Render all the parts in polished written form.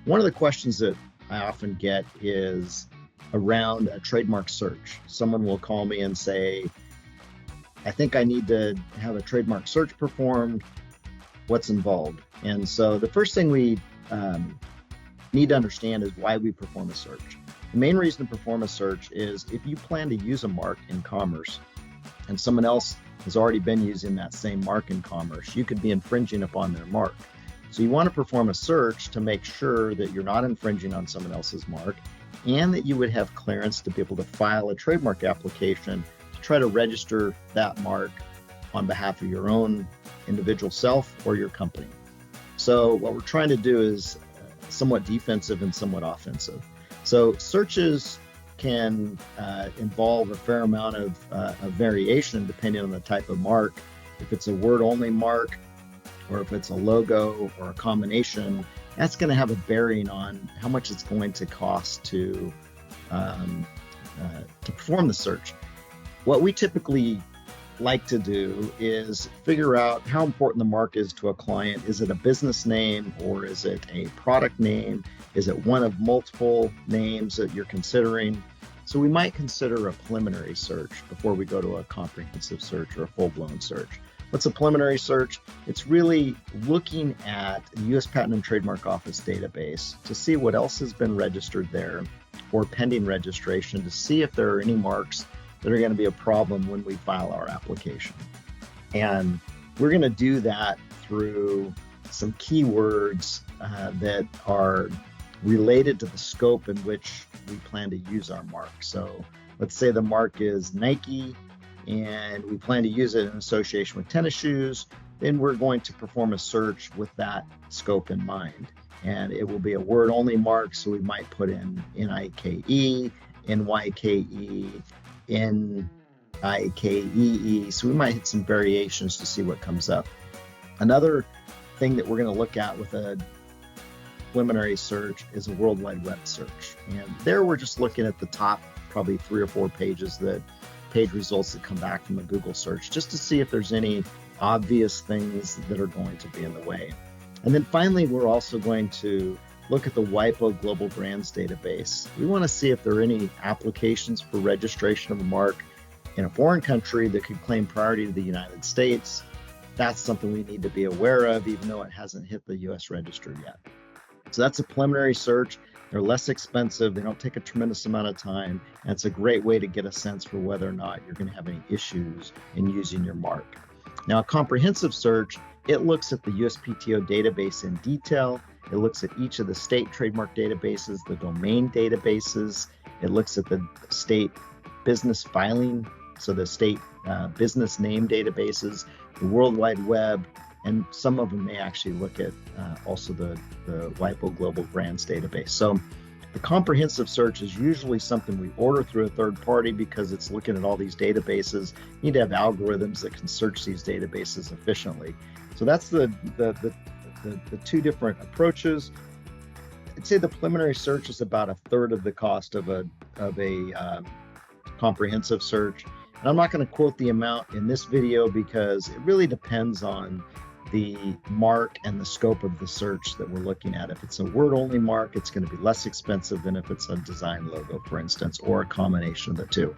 One of the questions that I often get is around a trademark search. Someone will call me and say, I think I need to have a trademark search performed. What's involved? And so the first thing we need to understand is why we perform a search. The main reason to perform a search is if you plan to use a mark in commerce and someone else has already been using that same mark in commerce, you could be infringing upon their mark. So you want to perform a search to make sure that you're not infringing on someone else's mark and that you would have clearance to be able to file a trademark application to try to register that mark on behalf of your own individual self or your company. So what we're trying to do is somewhat defensive and somewhat offensive. So searches can involve a fair amount of variation depending on the type of mark. If it's a word-only mark, or if it's a logo or a combination, that's going to have a bearing on how much it's going to cost to perform the search. What we typically like to do is figure out how important the mark is to a client. Is it a business name or is it a product name? Is it one of multiple names that you're considering? So we might consider a preliminary search before we go to a comprehensive search or a full-blown search. What's a preliminary search? It's really looking at the U.S. Patent and Trademark Office database to see what else has been registered there or pending registration to see if there are any marks that are going to be a problem when we file our application. And we're going to do that through some keywords that are related to the scope in which we plan to use our mark. So let's say the mark is Nike and we plan to use it in association with tennis shoes, then we're going to perform a search with that scope in mind. And it will be a word-only mark, so we might put in N-I-K-E, N-Y-K-E, N-I-K-E-E, so we might hit some variations to see what comes up. Another thing that we're going to look at with a preliminary search is a World Wide Web search. And there we're just looking at the top probably 3 or 4 pages page results that come back from a Google search, just to see if there's any obvious things that are going to be in the way. And then finally, we're also going to look at the WIPO Global Brands database. We want to see if there are any applications for registration of a mark in a foreign country that could claim priority to the United States. That's something we need to be aware of, even though it hasn't hit the US register yet. So that's a preliminary search. They're less expensive, they don't take a tremendous amount of time, and it's a great way to get a sense for whether or not you're going to have any issues in using your mark. Now, a comprehensive search, it looks at the USPTO database in detail. It looks at each of the state trademark databases, the domain databases. It looks at the state business filing, so the state business name databases, the World Wide Web, and some of them may actually look at also the WIPO Global Brands database. So the comprehensive search is usually something we order through a third party because it's looking at all these databases. You need to have algorithms that can search these databases efficiently. So that's the 2 different approaches. I'd say the preliminary search is about a third of the cost of a comprehensive search. And I'm not going to quote the amount in this video because it really depends on the mark and the scope of the search that we're looking at. If it's a word-only mark, it's going to be less expensive than if it's a design logo, for instance, or a combination of the two.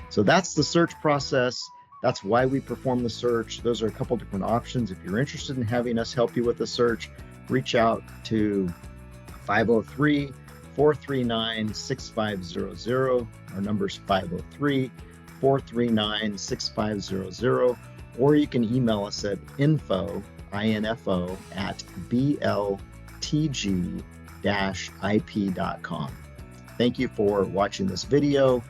So that's the search process. That's why we perform the search. Those are a couple different options. If you're interested in having us help you with the search, reach out to 503-439-6500. Our number is 503-439-6500. Or you can email us at info at bltg-ip.com. Thank you for watching this video.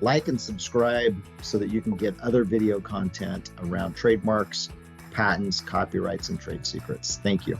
Like and subscribe so that you can get other video content around trademarks, patents, copyrights, and trade secrets. Thank you.